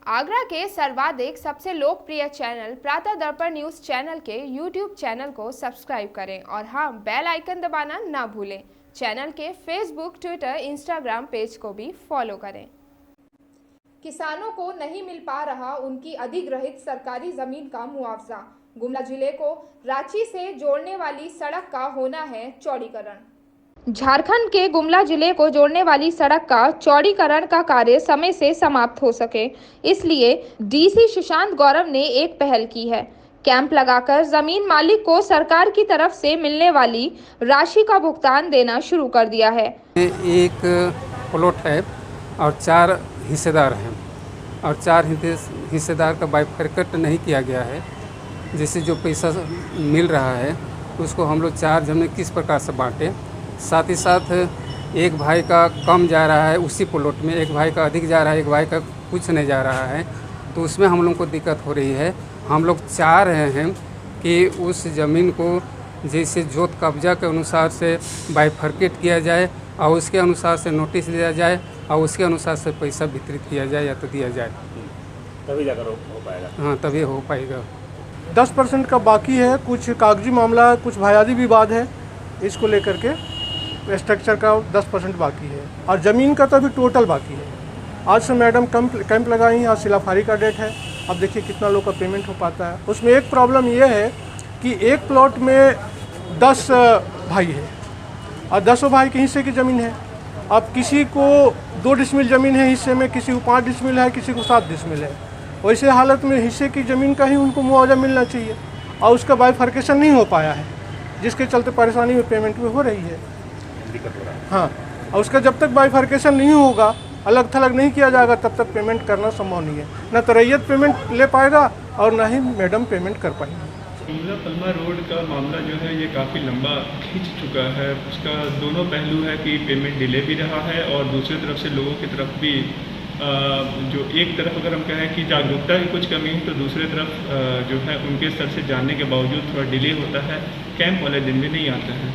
आगरा के सर्वाधिक सबसे लोकप्रिय चैनल प्रातः दर्पण न्यूज चैनल के यूट्यूब चैनल को सब्सक्राइब करें और हाँ, बेल आइकन दबाना ना भूलें। चैनल के फेसबुक, ट्विटर, इंस्टाग्राम पेज को भी फॉलो करें। किसानों को नहीं मिल पा रहा उनकी अधिग्रहित सरकारी जमीन का मुआवजा। गुमला जिले को रांची से जोड़ने वाली सड़क का होना है चौड़ीकरण। झारखंड के गुमला जिले को जोड़ने वाली सड़क का चौड़ीकरण का कार्य समय से समाप्त हो सके, इसलिए डीसी सुशांत गौरव ने एक पहल की है। कैंप लगाकर जमीन मालिक को सरकार की तरफ से मिलने वाली राशि का भुगतान देना शुरू कर दिया है। एक प्लॉट है और 4 हिस्सेदार हैं और 4 हिस्सेदार का बाइफरकेट नहीं किया गया है। जैसे जो पैसा मिल रहा है उसको हम लोग 4 जने किस प्रकार से बांटें। साथ ही साथ एक भाई का कम जा रहा है उसी प्लॉट में, एक भाई का अधिक जा रहा है, एक भाई का कुछ नहीं जा रहा है, तो उसमें हम लोग को दिक्कत हो रही है। हम लोग चाह रहे हैं कि उस ज़मीन को जैसे जोत कब्जा के अनुसार से बाइफरकेट किया जाए और उसके अनुसार से नोटिस दिया जाए और उसके अनुसार से पैसा वितरित किया जाए या तो दिया जाए, तभी जाकर हो पाएगा। हाँ, तभी हो पाएगा। 10% का बाकी है, कुछ कागजी मामला, कुछ भयादी विवाद है, इसको लेकर के स्ट्रक्चर का 10% बाकी है और ज़मीन का तो अभी टोटल बाकी है। आज से मैडम कैंप लगाई, आज सिलाफारी का डेट है। अब देखिए कितना लोग का पेमेंट हो पाता है। उसमें एक प्रॉब्लम ये है कि एक प्लॉट में 10 भाई है और 10 भाई के हिस्से की ज़मीन है। अब किसी को 2 डिसमिल ज़मीन है हिस्से में, किसी को 5 डिसमिल है, किसी को 7 डिसमिल है। वैसे हालत में हिस्से की ज़मीन का ही उनको मुआवजा मिलना चाहिए और उसका बाइफरकेशन नहीं हो पाया है, जिसके चलते परेशानी में पेमेंट में हो रही है। दिक्कत हो रहा है। हाँ, और उसका जब तक बाइफरकेशन नहीं होगा, अलग थलग नहीं किया जाएगा, तब तक पेमेंट करना संभव नहीं है। न तो रैयत पेमेंट ले पाएगा और न ही मैडम पेमेंट कर पाएंगे। गुमला पलमा रोड का मामला जो है ये काफ़ी लंबा खींच चुका है। उसका दोनों पहलू है कि पेमेंट डिले भी रहा है और दूसरी तरफ से लोगों की तरफ भी जो एक तरफ अगर हम कहें कि जागरूकता की कुछ कमी है, तो दूसरी तरफ जो है उनके स्तर से जानने के बावजूद थोड़ा डिले होता है। कैंप वाले दिन भी नहीं आते हैं।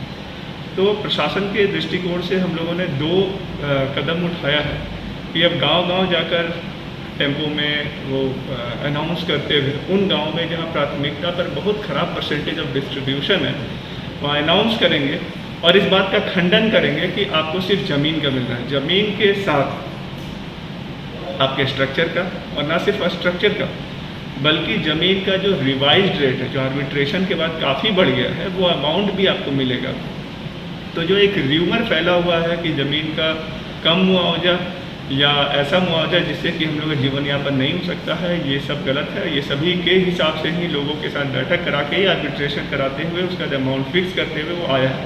तो प्रशासन के दृष्टिकोण से हम लोगों ने 2 कदम उठाया है कि अब गांव-गांव जाकर टेम्पो में वो अनाउंस करते हुए उन गाँव में जहाँ प्राथमिकता पर बहुत ख़राब परसेंटेज ऑफ डिस्ट्रीब्यूशन है वहाँ अनाउंस करेंगे और इस बात का खंडन करेंगे कि आपको सिर्फ ज़मीन का मिल रहा है। ज़मीन के साथ आपके स्ट्रक्चर का, और ना सिर्फ स्ट्रक्चर का बल्कि ज़मीन का जो रिवाइज्ड रेट है, जो आर्बिट्रेशन के बाद काफ़ी बढ़ गया है, वो अमाउंट भी आपको मिलेगा। तो जो एक र्यूमर फैला हुआ है कि ज़मीन का कम मुआवजा या ऐसा मुआवजा जिससे कि हम लोग का जीवन यापन नहीं हो सकता है, ये सब गलत है। ये सभी के हिसाब से ही लोगों के साथ बैठक करा के ही आर्बिट्रेशन कराते हुए उसका अमाउंट फिक्स करते हुए वो आया है।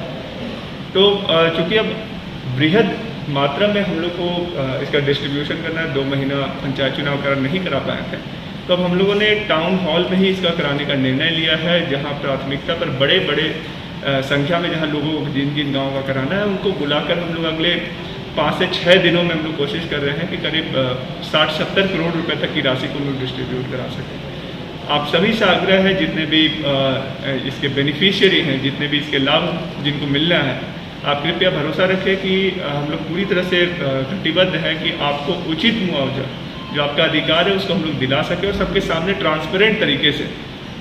तो चूँकि अब बृहद मात्रा में हम लोग को इसका डिस्ट्रीब्यूशन करना है, 2 महीना पंचायत चुनाव करा नहीं करा पाए थे, तो अब हम लोगों ने टाउन हॉल में ही इसका कराने का निर्णय लिया है, जहाँ प्राथमिकता पर बड़े बड़े संख्या में जहाँ लोगों को जिन गाँव का कराना है उनको बुलाकर हम लोग अगले 5 से 6 दिनों में हम लोग कोशिश कर रहे हैं कि करीब 60-70 करोड़ रुपए तक की राशि को हम लोग डिस्ट्रीब्यूट करा सकें। आप सभी से आग्रह है, जितने भी इसके बेनिफिशियरी हैं, जितने भी इसके लाभ जिनको मिलना है, आप कृपया भरोसा रखें कि हम लोग पूरी तरह से कटिबद्ध हैं कि आपको उचित मुआवजा जो आपका अधिकार है उसको हम लोग दिला सकें और सबके सामने ट्रांसपेरेंट तरीके से,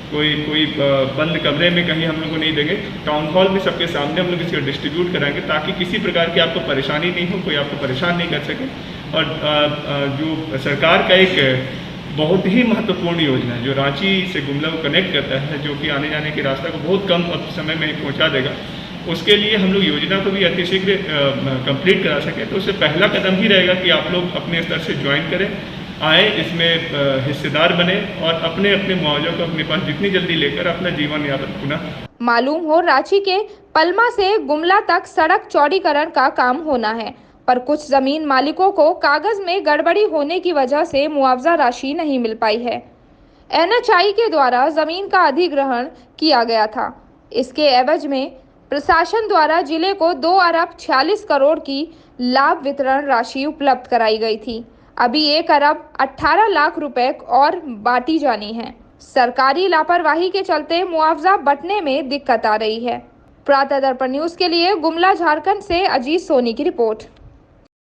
कोई बंद कमरे में कहीं हम लोग को नहीं देंगे, टाउन हॉल में सबके सामने हम लोग इसको डिस्ट्रीब्यूट कराएंगे ताकि किसी प्रकार की आपको परेशानी नहीं हो, कोई आपको परेशान नहीं कर सके। और जो सरकार का एक बहुत ही महत्वपूर्ण योजना है जो रांची से गुमला को कनेक्ट करता है, जो कि आने जाने के रास्ता को बहुत कम समय में पहुँचा देगा, उसके लिए हम लोग योजना को भी अतिशीघ्र कंप्लीट करा सकें। तो उससे पहला कदम ही रहेगा कि आप लोग अपने स्तर से ज्वाइन करें, आए, इसमें हिस्सेदार बने और अपने अपने मुआवजा को अपने पास जितनी जल्दी लेकर अपना जीवन यापन पुनः। मालूम हो रांची के पलमा से गुमला तक सड़क चौड़ीकरण का काम होना है, पर कुछ जमीन मालिकों को कागज में गड़बड़ी होने की वजह से मुआवजा राशि नहीं मिल पाई है। NHI के द्वारा जमीन का अधिग्रहण किया गया था। इसके एवज में प्रशासन द्वारा जिले को 2 अरब 46 करोड़ की लाभ वितरण राशि उपलब्ध कराई गई थी। अभी 1 अरब 18 लाख रुपए और बांटी जानी है। सरकारी लापरवाही के चलते मुआवजा बंटने में दिक्कत आ रही है। प्रातः दर्पण न्यूज के लिए गुमला झारखंड से अजीत सोनी की रिपोर्ट।